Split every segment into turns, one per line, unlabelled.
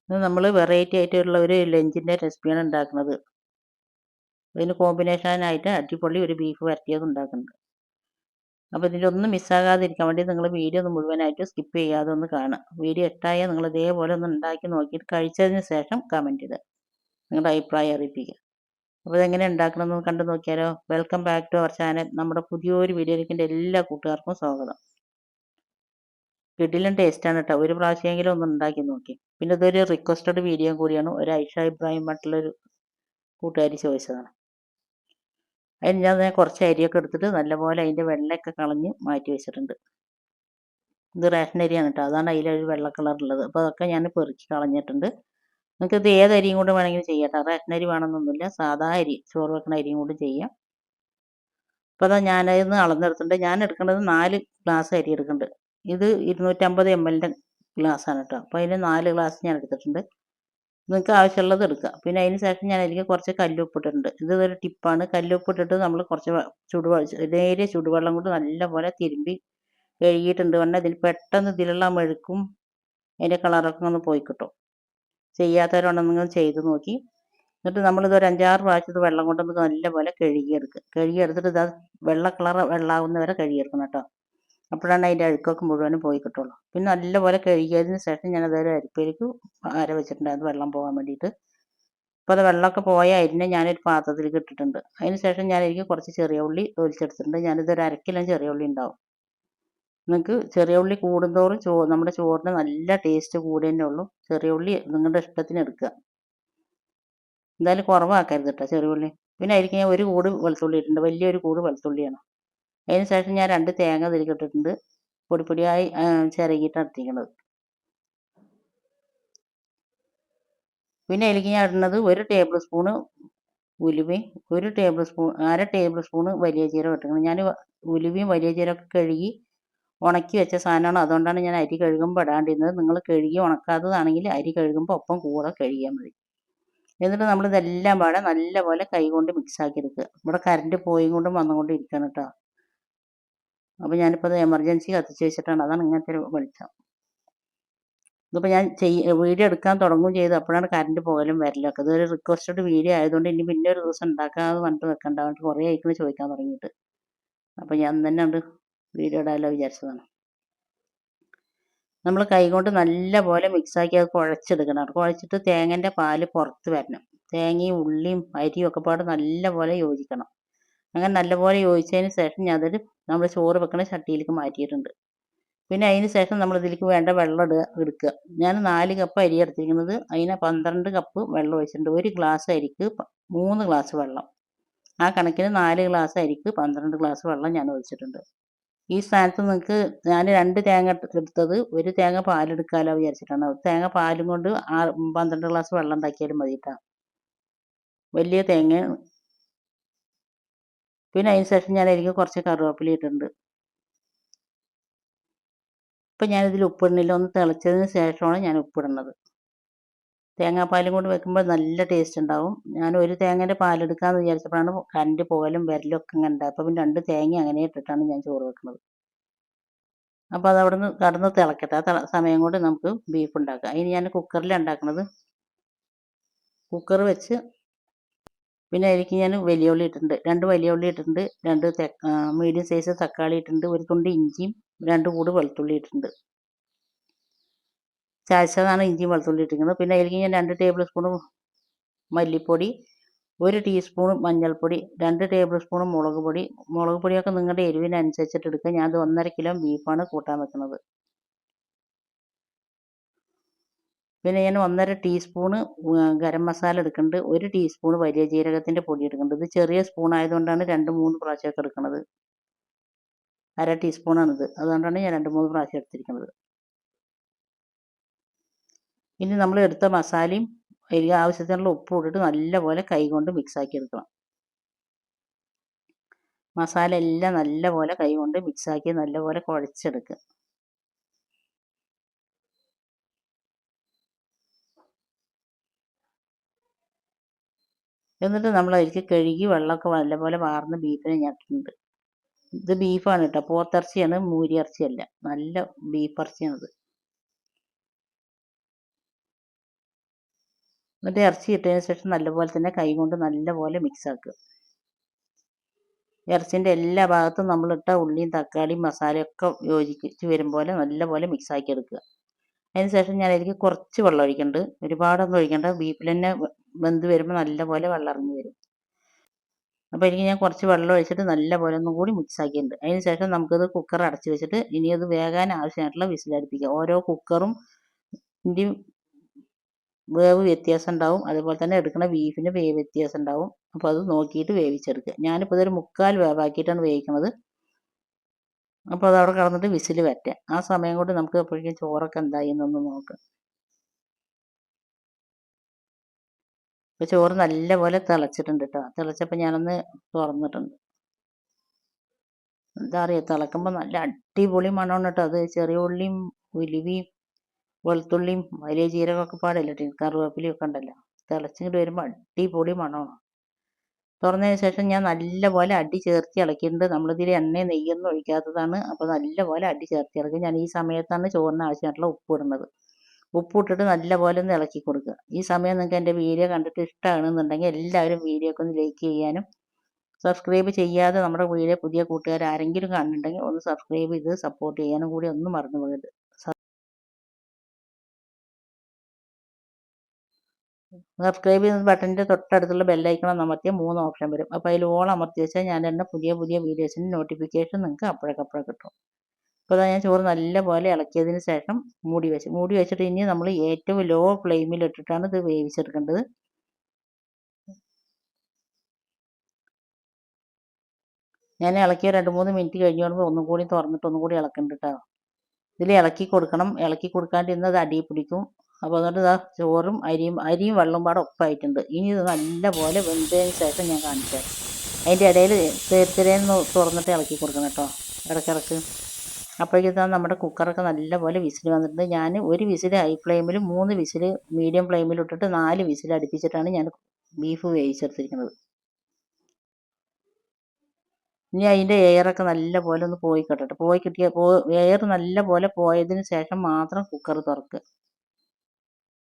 ഇത് നമ്മൾ വെറൈറ്റി ആയിട്ടുള്ള ഒരു ലഞ്ചിൻ്റെ റെസിപ്പിയാണ് ഉണ്ടാക്കുന്നത്. ഇതിന് കോമ്പിനേഷനായിട്ട് അടിപൊളി ഒരു ബീഫ് വരട്ടിയത് ഉണ്ടാക്കുന്നുണ്ട്. അപ്പോൾ ഇതിൻ്റെ ഒന്നും മിസ്സാകാതിരിക്കാൻ വേണ്ടി നിങ്ങൾ വീഡിയോ ഒന്ന് മുഴുവനായിട്ട് സ്കിപ്പ് ചെയ്യാതെ ഒന്ന് കാണുക. വീഡിയോ ഇഷ്ടമായാൽ നിങ്ങൾ ഇതേപോലെ ഒന്ന് ഉണ്ടാക്കി നോക്കിയിട്ട് കഴിച്ചതിന് ശേഷം കമൻറ്റ് ഇടുക. നിങ്ങളുടെ അഭിപ്രായം അറിയിപ്പിക്കുക. അപ്പോൾ ഇതെങ്ങനെ ഉണ്ടാക്കണമെന്ന് കണ്ടു നോക്കിയാലോ. Welcome back to our channel. നമ്മുടെ പുതിയൊരു വീഡിയോയിലേക്ക് എൻ്റെ എല്ലാ കൂട്ടുകാർക്കും സ്വാഗതം. കിടിലൻ ടേസ്റ്റാണ് കേട്ടോ. ഒരു പ്രാവശ്യമെങ്കിലും ഒന്ന് ഉണ്ടാക്കി നോക്കി. പിന്നെ ഇതൊരു റിക്വസ്റ്റഡ് വീഡിയോ കൂടിയാണ്. ഒരു ഐഷ ഇബ്രാഹിം മറ്റുള്ളൊരു കൂട്ടുകാരി ചോദിച്ചതാണ്. അതിന് ഞാൻ കുറച്ച് അരിയൊക്കെ എടുത്തിട്ട് നല്ലപോലെ അതിൻ്റെ വെള്ളമൊക്കെ കളഞ്ഞ് മാറ്റി വെച്ചിട്ടുണ്ട്. ഇത് റേഷൻ അരിയാണ് കേട്ടോ. അതാണ് അതിലൊരു വെള്ള കളറുള്ളത്. അപ്പോൾ അതൊക്കെ ഞാൻ പെറുക്കി കളഞ്ഞിട്ടുണ്ട്. നിങ്ങൾക്ക് ഇത് ഏത് അരിയും കൊണ്ട് വേണമെങ്കിലും ചെയ്യാം കേട്ടോ. റേഷൻ അരി വേണമെന്നൊന്നുമില്ല. സാധാ അരി, ചോറ് വെക്കുന്ന അരിയും കൊണ്ട് ചെയ്യാം. അപ്പോൾ അതാ ഞാനതിന്ന് അളന്നെടുത്തിട്ടുണ്ട്. ഞാൻ എടുക്കുന്നത് 4 ഗ്ലാസ് അരി എടുക്കുന്നുണ്ട്. ഇത് 250 ml ഗ്ലാസ്സാണ് കേട്ടോ. അപ്പോൾ അതിന് 4 ഗ്ലാസ് ഞാൻ എടുത്തിട്ടുണ്ട്. നിങ്ങൾക്ക് ആവശ്യമുള്ളത് എടുക്കുക. പിന്നെ അതിന് ശേഷം ഞാൻ അതിലേക്ക് കുറച്ച് കല്ലുപ്പിട്ടിട്ടുണ്ട്. ഇതൊരു ടിപ്പാണ്. കല്ലുപ്പിട്ടിട്ട് നമ്മൾ കുറച്ച് നേരിയ ചുടുവെള്ളം കൊണ്ട് നല്ലപോലെ തിരുമ്പി കഴുകിയിട്ടുണ്ട് പറഞ്ഞാൽ ഇതിൽ പെട്ടെന്ന് ഇതിലുള്ള മെഴുക്കും അതിൻ്റെ കളറൊക്കെ ഒന്ന് പോയി കിട്ടും. ചെയ്യാത്തവരുണ്ടെങ്കിൽ ചെയ്ത് നോക്കി. എന്നിട്ട് നമ്മളിത് ഒരു 5-6 പ്രാവശ്യം ഇത് വെള്ളം കൊണ്ടൊന്ന് നല്ലപോലെ കഴുകിയെടുക്കുക. കഴുകിയെടുത്തിട്ട് ഇത് വെള്ള കളർ വെള്ളമാകുന്ന വരെ കഴുകിയെടുക്കണം കേട്ടോ. അപ്പോഴാണ് അതിൻ്റെ അഴുക്കൊക്കെ മുഴുവനും പോയി കിട്ടുള്ളൂ. പിന്നെ നല്ലപോലെ കഴുകിയതിന് ശേഷം ഞാനതൊരു അരിപ്പയിലേക്ക് അര വെച്ചിട്ടുണ്ടായിരുന്നു വെള്ളം പോകാൻ വേണ്ടിയിട്ട്. അപ്പോൾ അത് വെള്ളമൊക്കെ പോയ അരിനെ ഞാനൊരു പാത്രത്തിലേക്ക് ഇട്ടിട്ടുണ്ട്. അതിന് ശേഷം ഞാൻ എനിക്ക് കുറച്ച് ചെറിയ ഉള്ളി തൊലിച്ചെടുത്തിട്ടുണ്ട്. ഞാനിതൊരു 1/2 കിലോ ചെറിയ ഉള്ളി ഉണ്ടാവും. നിങ്ങൾക്ക് ചെറിയ ഉള്ളി കൂടുന്തോറും നമ്മുടെ ചോറിന് നല്ല ടേസ്റ്റ് കൂടി തന്നെ ഉള്ളൂ. ചെറിയ ഉള്ളി നിങ്ങളുടെ ഇഷ്ടത്തിന് എടുക്കുക. എന്തായാലും കുറവാക്കരുത് കേട്ടോ ചെറിയ ഉള്ളി. പിന്നെ അതിലേക്ക് ഞാൻ 1 കൂട് വെളുത്തുള്ളി ഇട്ടിട്ടുണ്ട്. വലിയൊരു കൂട് വെളുത്തുള്ളിയാണ്. അതിന് ശേഷം ഞാൻ 2 തേങ്ങ ഇതിലേക്ക് ഇട്ടിട്ടുണ്ട്. പൊടിപ്പൊടിയായി ചിരകിയിട്ട് ഇട്ടിരിക്കുന്നത്. പിന്നെ അതിലേക്ക് ഞാൻ ഇടുന്നത് 1 ടേബിൾ സ്പൂണ് ഉലുവയും 1 ടേബിൾ സ്പൂൺ 1/2 ടേബിൾ സ്പൂണ് വലിയ ജീരകം ഇട്ടിരിക്കുന്നത്. ഞാൻ ഉലുവയും വലിയ ജീരകമൊക്കെ കഴുകി ഉണക്കി വെച്ച സാധനമാണ്. അതുകൊണ്ടാണ് ഞാൻ അരി കഴുകുമ്പോൾ ഇടാണ്ടിരുന്നത്. നിങ്ങൾ കഴുകി ഉണക്കാത്തതാണെങ്കിൽ അരി കഴുകുമ്പോൾ ഒപ്പം കൂടെ കഴുകിയാൽ മതി. എന്നിട്ട് നമ്മളിതെല്ലാം പാടെ നല്ലപോലെ കൈകൊണ്ട് മിക്സാക്കി എടുക്കുക. ഇവിടെ കറണ്ട് പോയി കൊണ്ടും വന്നുകൊണ്ടും ഇരിക്കണം കേട്ടോ. അപ്പോൾ ഞാനിപ്പോൾ അത് എമർജൻസി കത്തിച്ച് വെച്ചിട്ടാണ്. അതാണ് ഇങ്ങനത്തെ ഒരു വെളിച്ചം. ഇതിപ്പോൾ ഞാൻ വീഡിയോ എടുക്കാൻ തുടങ്ങുകയും ചെയ്തു. അപ്പോഴാണ് കറണ്ട് പോകലും വരലൊക്കെ. ഇതൊരു റിക്വസ്റ്റഡ് വീഡിയോ ആയതുകൊണ്ട് ഇനി പിന്നെ ഒരു ദിവസം ഉണ്ടാക്കാമെന്ന് പറഞ്ഞിട്ട് വെക്കണ്ട. എന്നിട്ട് കുറേ ആയിക്കണ് ചോദിക്കാൻ തുടങ്ങിയിട്ട്. അപ്പോൾ ഞാൻ തന്നെ ഉണ്ട് വീഡിയോ ഇടാമല്ലോ വിചാരിച്ചതാണ്. നമ്മൾ കൈകൊണ്ട് നല്ലപോലെ മിക്സാക്കി അത് കുഴച്ചെടുക്കണം. കുഴച്ചിട്ട് തേങ്ങേൻ്റെ പാല് പുറത്ത് വരണം. തേങ്ങയും ഉള്ളിയും അരിയും ഒക്കെ പാടെ നല്ലപോലെ യോജിക്കണം. അങ്ങനെ നല്ലപോലെ യോജിച്ചതിന് ശേഷം ഞാനതൊരു നമ്മൾ ചോറ് വെക്കുന്ന ചട്ടിയിലേക്ക് മാറ്റിയിട്ടുണ്ട്. പിന്നെ അതിന് ശേഷം നമ്മൾ ഇതിലേക്ക് വേണ്ട വെള്ളം എടുക്കുക. ഞാൻ 4 കപ്പ് അരി എടുത്തിരിക്കുന്നത്. അതിന് 12 കപ്പ് വെള്ളം ഒഴിച്ചിട്ടുണ്ട്. 1 ഗ്ലാസ് അരിക്ക് 3 ഗ്ലാസ് വെള്ളം. ആ കണക്കിന് 4 ഗ്ലാസ് അരിക്ക് 12 ഗ്ലാസ് വെള്ളം ഞാൻ ഒഴിച്ചിട്ടുണ്ട്. ഈ സ്ഥാനത്ത് നിങ്ങൾക്ക് ഞാൻ 2 തേങ്ങ എടുത്തത് 1 തേങ്ങ പാലെടുക്കാമല്ലോ വിചാരിച്ചിട്ടാണ്. തേങ്ങ പാലും കൊണ്ട് 12 ഗ്ലാസ് വെള്ളം ഉണ്ടാക്കിയാലും മതി കേട്ടോ. വലിയ തേങ്ങയാണ്. പിന്നെ അതിന് ശേഷം ഞാൻ അതിലേക്ക് കുറച്ച് കറിവേപ്പില ഇട്ടിട്ടുണ്ട്. ഇപ്പം ഞാനിതിൽ ഉപ്പിടുന്നില്ല. ഒന്ന് തിളച്ചതിന് ശേഷമാണ് ഞാൻ ഉപ്പിടുന്നത്. തേങ്ങാപ്പാലും കൊണ്ട് വെക്കുമ്പോൾ നല്ല ടേസ്റ്റ് ഉണ്ടാവും. ഞാൻ 1 തേങ്ങേൻ്റെ പാലെടുക്കാമെന്ന് വിചാരിച്ചപ്പോഴാണ് കറണ്ട് പോകലും വരലും ഒക്കെ ഇങ്ങനെ ഉണ്ടായത്. അപ്പോൾ പിന്നെ 2 തേങ്ങ അങ്ങനെ ഇട്ടിട്ടാണ് ഞാൻ ചോറ് വെക്കുന്നത്. അപ്പോൾ അത് അവിടെ നിന്ന് കടന്ന് തിളക്കട്ടെ. ആ സമയം കൊണ്ട് നമുക്ക് ബീഫ് ഉണ്ടാക്കാം. അതിന് ഞാൻ കുക്കറിലാണ് ഉണ്ടാക്കുന്നത്. കുക്കർ വെച്ച് പിന്നെ അതിലേക്ക് ഞാൻ വലിയ ഉള്ളി ഇട്ടിട്ടുണ്ട്. 2 വലിയ ഉള്ളി ഇട്ടിട്ടുണ്ട്. 2 മീഡിയം സൈസ് തക്കാളി ഇട്ടിട്ടുണ്ട്. 1 തുണ്ട് ഇഞ്ചിയും 2 കൂട് വെളുത്തുള്ളി ഇട്ടിട്ടുണ്ട്. ചതച്ചതാണ് ഇഞ്ചിയും വെളുത്തുള്ളി ഇട്ടിരിക്കുന്നത്. പിന്നെ അതിലേക്ക് ഞാൻ 2 ടേബിൾ സ്പൂൺ മല്ലിപ്പൊടി, 1 ടീസ്പൂൺ മഞ്ഞൾപ്പൊടി, 2 ടേബിൾ സ്പൂൺ മുളക് പൊടി. മുളക് പൊടിയൊക്കെ നിങ്ങളുടെ എരിവിനനുസരിച്ചിട്ട് എടുക്കുക. ഞാനത് 1.5 കിലോ ബീഫാണ് കൂട്ടാൻ വെക്കുന്നത്. പിന്നെ ഞാൻ 1.5 ടീസ്പൂണ് ഗരം മസാല എടുക്കുന്നുണ്ട്. 1 ടീസ്പൂൺ വലിയ ജീരകത്തിൻ്റെ പൊടി എടുക്കുന്നുണ്ട്. ഇത് ചെറിയ സ്പൂൺ ആയതുകൊണ്ടാണ് 2-3 പ്രാവശ്യമൊക്കെ എടുക്കുന്നത്. 1/2 ടീസ്പൂണാണിത്. അതുകൊണ്ടാണ് ഞാൻ 2-3 പ്രാവശ്യം എടുത്തിരിക്കുന്നത്. ഇനി നമ്മൾ എടുത്ത മസാലയും അതിൽ ആവശ്യത്തിനുള്ള ഉപ്പും ഇട്ടിട്ട് നല്ലപോലെ കൈകൊണ്ട് മിക്സാക്കി എടുക്കണം. മസാല എല്ലാം നല്ലപോലെ കൈകൊണ്ട് മിക്സാക്കി നല്ലപോലെ കുഴച്ചെടുക്കുക. എന്നിട്ട് നമ്മൾ അതിലേക്ക് കഴുകി വെള്ളമൊക്കെ നല്ലപോലെ വാർന്ന ബീഫിനെ ഞാൻ ഇട്ടിട്ടുണ്ട്. ഇത് ബീഫാണ് കേട്ടോ. പോത്തിറച്ചിയാണ്, മൂരിയിറച്ചിയല്ല. നല്ല ബീഫ് ഇറച്ചിയാണിത്. എന്നിട്ട് ഇറച്ചി ഇട്ടതിന് ശേഷം നല്ലപോലെ തന്നെ കൈ കൊണ്ട് നല്ലപോലെ മിക്സ് ആക്കുക. ഇറച്ചിൻ്റെ എല്ലാ ഭാഗത്തും നമ്മളിട്ട ഉള്ളിയും തക്കാളിയും മസാലയൊക്കെ യോജിച്ച് വരും പോലെ നല്ലപോലെ മിക്സ് ആക്കി എടുക്കുക. അതിന് ശേഷം ഞാൻ അതിലേക്ക് കുറച്ച് വെള്ളം ഒഴിക്കുന്നുണ്ട്, ഒരുപാടൊന്നും ഒഴിക്കണ്ട. ബീഫിൽ തന്നെ വെന്ത് വരുമ്പോൾ നല്ലപോലെ വെള്ളം ഇറങ്ങി വരും. അപ്പോൾ എനിക്ക് ഞാൻ കുറച്ച് വെള്ളം ഒഴിച്ചിട്ട് നല്ലപോലെ ഒന്നും കൂടി മിക്സ് ആക്കിയിട്ടുണ്ട്. അതിന് ശേഷം നമുക്കിത് കുക്കർ അടച്ച് വെച്ചിട്ട് ഇനി അത് വേകാൻ ആവശ്യമായിട്ടുള്ള വിസിലടുപ്പിക്കുക. ഓരോ കുക്കറും വേവ് വ്യത്യാസം ഉണ്ടാവും, അതുപോലെ തന്നെ എടുക്കുന്ന ബീഫിന് വേവ് വ്യത്യാസം ഉണ്ടാവും. അപ്പോൾ അത് നോക്കിയിട്ട് വേവിച്ചെടുക്കുക. ഞാനിപ്പോൾ ഇതൊരു 3/4 വേവാക്കിയിട്ടാണ് വേവിക്കുന്നത്. അപ്പോൾ അത് അവിടെ കിടന്നിട്ട് വിസിൽ വരട്ടെ. ആ സമയം കൊണ്ട് നമുക്ക് അപ്പോഴേക്കും ചോറൊക്കെ എന്തായി എന്നൊന്ന് നോക്കാം. ഇപ്പോൾ ചോറ് നല്ലപോലെ തിളച്ചിട്ടുണ്ട് കേട്ടോ. തിളച്ചപ്പോൾ ഞാനൊന്ന് തുറന്നിട്ടുണ്ട്. എന്താ അറിയുക, തിളക്കുമ്പോൾ നല്ല അടിപൊളി മണമാണ് കേട്ടോ. അത് ചെറിയ ഉള്ളിയും ഉലുവയും വെളുത്തുള്ളിയും വലിയ ജീരകമൊക്കെ പാടില്ല, കറിവേപ്പിലയൊക്കെ ഉണ്ടല്ലോ. തിളച്ചിങ്ങോട്ട് വരുമ്പോൾ അടിപൊളി മണമാണ്. തുറന്നതിന് ശേഷം ഞാൻ നല്ലപോലെ അടി ചേർത്ത് ഇളക്കിയിട്ടുണ്ട്. നമ്മളിതിൽ എണ്ണയും നെയ്യൊന്നും ഒഴിക്കാത്തതാണ്. അപ്പോൾ നല്ലപോലെ അടി ചേർത്ത് ഇളക്കി. ഞാൻ ഈ സമയത്താണ് ചോറിന് ആവശ്യമായിട്ടുള്ള ഉപ്പ് ഇടുന്നത്. ഉപ്പ് ഇട്ടിട്ട് നല്ലപോലെ ഒന്ന് ഇളക്കി കൊടുക്കുക. ഈ സമയം നിങ്ങൾക്ക് എൻ്റെ വീഡിയോ കണ്ടിട്ട് ഇഷ്ടമാണെന്നുണ്ടെങ്കിൽ എല്ലാവരും വീഡിയോക്ക് ഒന്ന് ലൈക്ക് ചെയ്യാനും സബ്സ്ക്രൈബ് ചെയ്യാതെ നമ്മുടെ വീഡിയോ പുതിയ കൂട്ടുകാർ ആരെങ്കിലും കാണുന്നുണ്ടെങ്കിൽ ഒന്ന് സബ്സ്ക്രൈബ് ചെയ്ത് സപ്പോർട്ട് ചെയ്യാനും കൂടി ഒന്നും മറന്നു പോകരുത്. സബ്സ്ക്രൈബ് ചെയ്യുന്ന ബട്ടൻ്റെ തൊട്ടടുത്തുള്ള ബെല്ലൈക്കണം അമർത്തിയാൽ 3 ഓപ്ഷൻ വരും. അപ്പോൾ അതിൽ ഓൾ അമർത്തി വെച്ചാൽ ഞാൻ തന്നെ പുതിയ വീഡിയോസിൻ്റെ നോട്ടിഫിക്കേഷൻ നിങ്ങൾക്ക് അപ്പോഴേക്കപ്പോഴേ കിട്ടും. അപ്പോൾ ഞാൻ ചോറ് നല്ലപോലെ ഇളക്കിയതിന് ശേഷം മൂടി വെച്ചിട്ട് ഇനി നമ്മൾ ഏറ്റവും ലോ ഫ്ലെയിമിൽ ഇട്ടിട്ടാണ് ഇത് വേവിച്ചെടുക്കേണ്ടത്. ഞാൻ ഇളക്കിയ 2-3 മിനിറ്റ് കഴിഞ്ഞ് വരുമ്പോൾ ഒന്നും കൂടി തുറന്നിട്ട് ഒന്നും കൂടി ഇളക്കുന്നുണ്ട് കേട്ടോ. ഇതിൽ ഇളക്കി കൊടുക്കണം. ഇളക്കി കൊടുക്കാണ്ടിരുന്നത് അത് അടിയിൽ പിടിക്കും. അപ്പോൾ അതുകൊണ്ട് ഇതാ ചോറും അരിയും വെള്ളവും പാടെ ഒപ്പായിട്ടുണ്ട്. ഇനി ഇത് നല്ലപോലെ വെന്തതിന് ശേഷം ഞാൻ കാണിച്ചു തരാം. അതിൻ്റെ ഇടയിൽ തേർത്തിരേന്ന് തുറന്നിട്ട് ഇളക്കി കൊടുക്കണം കേട്ടോ, ഇടയ്ക്കിടയ്ക്ക്. അപ്പോഴേക്കും നമ്മുടെ കുക്കറൊക്കെ നല്ലപോലെ വിസിൽ വന്നിട്ടുണ്ട്. ഞാൻ ഒരു വിസിൽ ഹൈ ഫ്ലെയിമിലും 3 വിസിൽ മീഡിയം ഫ്ലെയിമിലും ഇട്ടിട്ട് 4 വിസിൽ അടുപ്പിച്ചിട്ടാണ് ഞാൻ ബീഫ് വേവിച്ചെടുത്തിരിക്കുന്നത്. ഇനി അതിൻ്റെ എയറൊക്കെ നല്ലപോലെ ഒന്ന് പോയി കിട്ടട്ടെ. എയർ നല്ലപോലെ പോയതിന് ശേഷം മാത്രം കുക്കർ തുറക്കുക.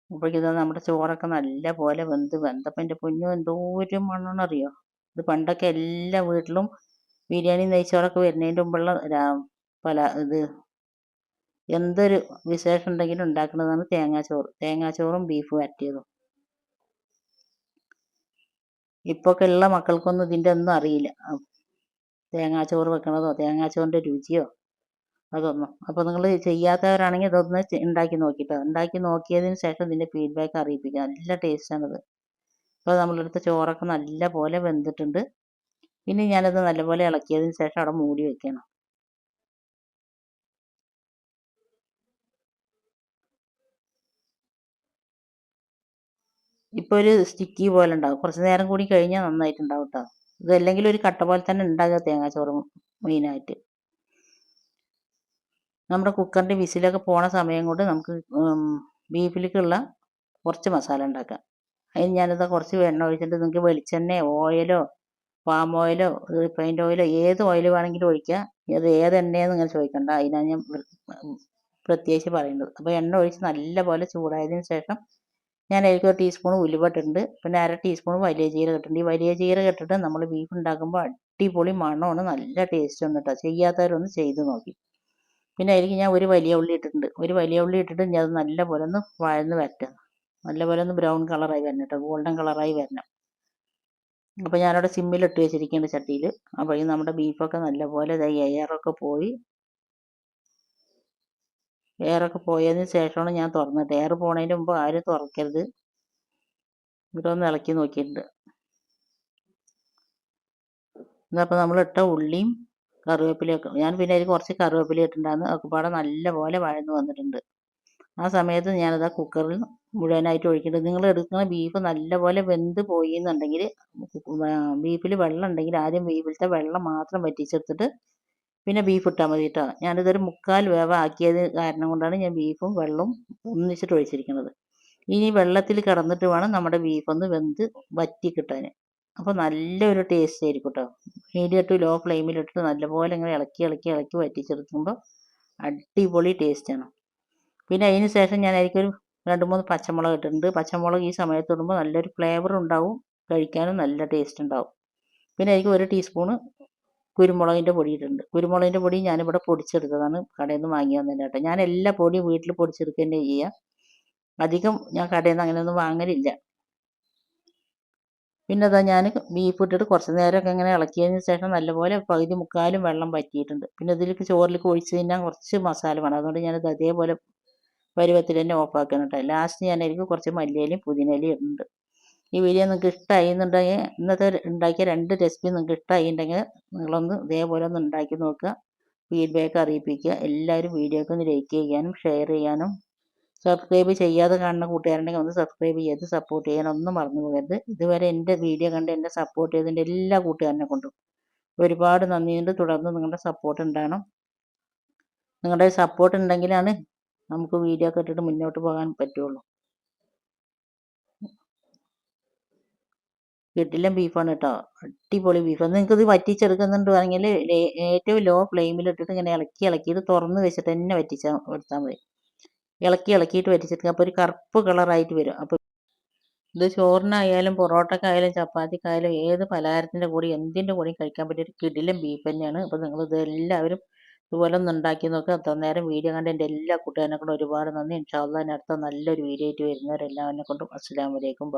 അപ്പോഴേക്കും നമ്മുടെ ചോറൊക്കെ നല്ലപോലെ വെന്തപ്പം എൻ്റെ പൊന്നു എന്തോരം മണമെന്നറിയോ. ഇത് പണ്ടൊക്കെ എല്ലാ വീട്ടിലും ബിരിയാണി നെയ്ച്ചോറൊക്കെ വരുന്നതിൻ്റെ മുമ്പുള്ള എന്തൊരു വിശേഷം ഉണ്ടെങ്കിലും ഉണ്ടാക്കുന്നതാണ് തേങ്ങാച്ചോറും ബീഫ് വരട്ടിയതും. ഇപ്പൊക്കെ ഉള്ള മക്കൾക്കൊന്നും ഇതിൻ്റെ ഒന്നും അറിയില്ല, തേങ്ങാച്ചോറ് വെക്കണതോ തേങ്ങാച്ചോറിൻ്റെ രുചിയോ അതൊന്നും. അപ്പോൾ നിങ്ങൾ ചെയ്യാത്തവരാണെങ്കിൽ ഇതൊന്ന് ഉണ്ടാക്കി നോക്കിയിട്ടോ. ഉണ്ടാക്കി നോക്കിയതിന് ശേഷം ഇതിൻ്റെ ഫീഡ്ബാക്ക് അറിയിപ്പിക്കുക. നല്ല ടേസ്റ്റാണിത്. അപ്പോൾ നമ്മളെടുത്ത ചോറൊക്കെ നല്ലപോലെ വെന്തിട്ടുണ്ട്. ഇനി ഞാനത് നല്ലപോലെ ഇളക്കിയതിന് ശേഷം അവിടെ മൂടി വെക്കണം. ഇപ്പോൾ ഒരു സ്റ്റിക്കി പോലെ ഉണ്ടാകും. കുറച്ച് നേരം കൂടി കഴിഞ്ഞാൽ നന്നായിട്ടുണ്ടാവും കേട്ടോ. ഇതല്ലെങ്കിൽ ഒരു കട്ട പോലെ തന്നെ ഉണ്ടാകുക തേങ്ങാച്ചോറ് മെയിനായിട്ട്. നമ്മുടെ കുക്കറിൻ്റെ വിസിലൊക്കെ പോണ സമയം കൊണ്ട് നമുക്ക് ബീഫിലേക്കുള്ള കുറച്ച് മസാല ഉണ്ടാക്കാം. അതിന് ഞാനിത് കുറച്ച് എണ്ണ ഒഴിച്ചിട്ട് നിങ്ങൾക്ക് വെളിച്ചെണ്ണയോ ഓയിലോ പാം ഓയിലോ റിഫൈൻഡ് ഓയിലോ ഏത് ഓയിൽ വേണമെങ്കിലും ഒഴിക്കുക. അത് ഏത് എണ്ണയെന്ന് ഇങ്ങനെ ചോദിക്കണ്ട, അതിനാണ് ഞാൻ പ്രത്യേകിച്ച് പറയുന്നത്. അപ്പോൾ എണ്ണ ഒഴിച്ച് നല്ലപോലെ ചൂടായതിന് ശേഷം ഞാൻ അതിലേക്ക് 1 ടീസ്പൂൺ ഉലുവ ഇട്ടിട്ടുണ്ട്. പിന്നെ 1/2 ടീസ്പൂൺ വലിയ ജീരകം ഇട്ടിട്ടുണ്ട്. ഈ വലിയ ജീരകം ഇട്ടിട്ട് നമ്മൾ ബീഫ് ഉണ്ടാക്കുമ്പോൾ അടിപൊളി മണമാണ്, നല്ല ടേസ്റ്റാണ് കേട്ടോ. ചെയ്യാത്തവരൊന്ന് ചെയ്ത് നോക്കി. പിന്നെ അതിലേക്ക് ഞാൻ ഒരു വലിയ ഉള്ളി ഇട്ടിട്ടുണ്ട്. ഞാൻ അത് നല്ലപോലെ ഒന്ന് വഴന്ന് വരട്ടെ. നല്ലപോലെ ഒന്ന് ബ്രൗൺ കളറായി വരണം കേട്ടോ, ഗോൾഡൻ കളറായി വരണം. അപ്പോൾ ഞാനവിടെ സിമ്മിലിട്ട് വെച്ചിരിക്കുകയാണ് ചട്ടിയിൽ. അപ്പോൾ നമ്മുടെ ബീഫൊക്കെ നല്ലപോലെ എയറൊക്കെ പോയതിന് ശേഷമാണ് ഞാൻ തുറന്നിട്ട്. എയർ പോണതിന് മുമ്പ് ആരും തുറക്കരുത്. ഇതൊന്ന് ഇളക്കി നോക്കിയിട്ടുണ്ട്. അപ്പോൾ നമ്മളിട്ട ഉള്ളിയും കറിവേപ്പിലയൊക്കെ ഞാൻ പിന്നെ അതിൽ കുറച്ച് കറിവേപ്പില ഇട്ടിട്ടുണ്ടായിരുന്നു. അതൊക്കെ പാടെ നല്ലപോലെ വഴന്ന് വന്നിട്ടുണ്ട്. ആ സമയത്ത് ഞാനത് കുക്കറിൽ മുഴുവനായിട്ട് ഒഴിക്കുന്നുണ്ട്. നിങ്ങൾ എടുക്കുന്ന ബീഫ് നല്ലപോലെ വെന്ത് പോയി എന്നുണ്ടെങ്കിൽ ബീഫിൽ വെള്ളം ഉണ്ടെങ്കിൽ ആദ്യം ബീഫിലത്തെ വെള്ളം മാത്രം വറ്റിച്ചെടുത്തിട്ട് പിന്നെ ബീഫ് ഇട്ടാൽ മതി കേട്ടോ. ഞാനിതൊരു 3/4 വേവാക്കിയത് കാരണം കൊണ്ടാണ് ഞാൻ ബീഫും വെള്ളവും ഒന്നിച്ചിട്ട് ഒഴിച്ചിരിക്കുന്നത്. ഇനി വെള്ളത്തിൽ കിടന്നിട്ട് വേണം നമ്മുടെ ബീഫൊന്ന് വെന്ത് വറ്റി കിട്ടാൻ. അപ്പോൾ നല്ലൊരു ടേസ്റ്റ് ആയിരിക്കും കേട്ടോ. മീഡിയം ടു ലോ ഫ്ലെയിമിലിട്ടിട്ട് നല്ലപോലെ ഇങ്ങനെ ഇളക്കി വറ്റിച്ചെടുക്കുമ്പോൾ അടിപൊളി ടേസ്റ്റാണ്. പിന്നെ അതിന് ശേഷം ഞാൻ അതിലേക്കൊരു 2-3 പച്ചമുളക് ഇട്ടിട്ടുണ്ട്. പച്ചമുളക് ഈ സമയത്ത് ഇടുമ്പോൾ നല്ലൊരു ഫ്ലേവർ ഉണ്ടാവും, കഴിക്കാനും നല്ല ടേസ്റ്റ് ഉണ്ടാവും. പിന്നെ അതിലേക്ക് 1 ടീസ്പൂണ് കുരുമുളകിൻ്റെ പൊടി ഇട്ടിട്ടുണ്ട്. കുരുമുളകിൻ്റെ പൊടി ഞാനിവിടെ പൊടിച്ചെടുത്തതാണ്, കടയിൽ നിന്ന് വാങ്ങി വന്നതല്ല കേട്ടോ. ഞാൻ എല്ലാ പൊടിയും വീട്ടിൽ പൊടിച്ചെടുക്കുക തന്നെ ചെയ്യുക. അധികം ഞാൻ കടയിൽ നിന്ന് അങ്ങനെയൊന്നും വാങ്ങലില്ല. പിന്നെ അതാ ഞാൻ ബീഫ് ഇട്ടിട്ട് കുറച്ച് നേരമൊക്കെ ഇങ്ങനെ ഇളക്കിയതിന് ശേഷം നല്ലപോലെ പകുതി മുക്കാലും വെള്ളം വറ്റിയിട്ടുണ്ട്. പിന്നെ ഇതിലേക്ക് ചോറിലേക്ക് ഒഴിച്ച് തിന്നാൻ കുറച്ച് മസാല വേണം. അതുകൊണ്ട് ഞാനിത് അതേപോലെ പരുവത്തിൽ തന്നെ ഓഫാക്കണം കേട്ടോ. ലാസ്റ്റ് ഞാൻ അതിലേക്ക് കുറച്ച് മല്ലിയിലയും പുതിനയിലയും ഇടുന്നുണ്ട്. ഈ വീഡിയോ നിങ്ങൾക്ക് ഇഷ്ടമായി എന്നുണ്ടെങ്കിൽ, ഇന്നത്തെ ഉണ്ടാക്കിയ 2 റെസിപ്പി നിങ്ങൾക്ക് ഇഷ്ടമായി ഉണ്ടെങ്കിൽ നിങ്ങളൊന്ന് ഇതേപോലെ ഒന്ന് ഉണ്ടാക്കി നോക്കുക, ഫീഡ്ബാക്ക് അറിയിപ്പിക്കുക. എല്ലാവരും വീഡിയോക്ക് ഒന്ന് ലൈക്ക് ചെയ്യാനും ഷെയർ ചെയ്യാനും സബ്സ്ക്രൈബ് ചെയ്യാതെ കാണുന്ന കൂട്ടുകാരുണ്ടെങ്കിൽ ഒന്ന് സബ്സ്ക്രൈബ് ചെയ്ത് സപ്പോർട്ട് ചെയ്യാനൊന്നും മറന്നു പോകരുത്. ഇതുവരെ എൻ്റെ വീഡിയോ കണ്ട് എന്നെ സപ്പോർട്ട് ചെയ്തതിൻ്റെ എല്ലാ കൂട്ടുകാരനെ കൊണ്ടും ഒരുപാട് നന്ദിയുണ്ട്. തുടർന്ന് നിങ്ങളുടെ സപ്പോർട്ട് ഉണ്ടാകണം. നിങ്ങളുടെ സപ്പോർട്ട് ഉണ്ടെങ്കിലാണ് നമുക്ക് വീഡിയോ ഒക്കെ ഇട്ടിട്ട് മുന്നോട്ട് പോകാൻ പറ്റുള്ളൂ. കിടിലൻ ബീഫാണ് കേട്ടോ, അടിപൊളി ബീഫ്. നിങ്ങൾക്കിത് വറ്റിച്ചെടുക്കുന്നുണ്ടെങ്കിൽ ഏറ്റവും ലോ ഫ്ലെയിമിലിട്ടിട്ട് ഇങ്ങനെ ഇളക്കിയിട്ട് തുറന്ന് വെച്ചിട്ട് തന്നെ എടുത്താൽ മതി. ഇളക്കിയിട്ട് വറ്റിച്ചെടുക്കുക. അപ്പോൾ ഒരു കറുപ്പ് കളറായിട്ട് വരും. അപ്പോൾ ഇത് ചോറിനായാലും പൊറോട്ടക്കായാലും ചപ്പാത്തിക്കായാലും ഏത് പലഹാരത്തിൻ്റെ കൂടി എന്തിൻ്റെ കൂടെയും കഴിക്കാൻ പറ്റിയ ഒരു കിടിലൻ ബീഫ് തന്നെയാണ്. അപ്പോൾ നിങ്ങളിത് എല്ലാവരും ഇതുപോലെ ഒന്ന് ഉണ്ടാക്കി നോക്കുക. അത്ര നേരം വീഡിയോ കണ്ട് എൻ്റെ എല്ലാ കൂട്ടുകാരനെ കൊണ്ടും ഒരുപാട് നന്ദി. ഇൻഷാ അല്ലാഹ് അടുത്ത നല്ലൊരു വീഡിയോ ആയിട്ട് വരുന്നവരെല്ലാവരെ കൊണ്ടും അസ്സലാമു അലൈക്കും.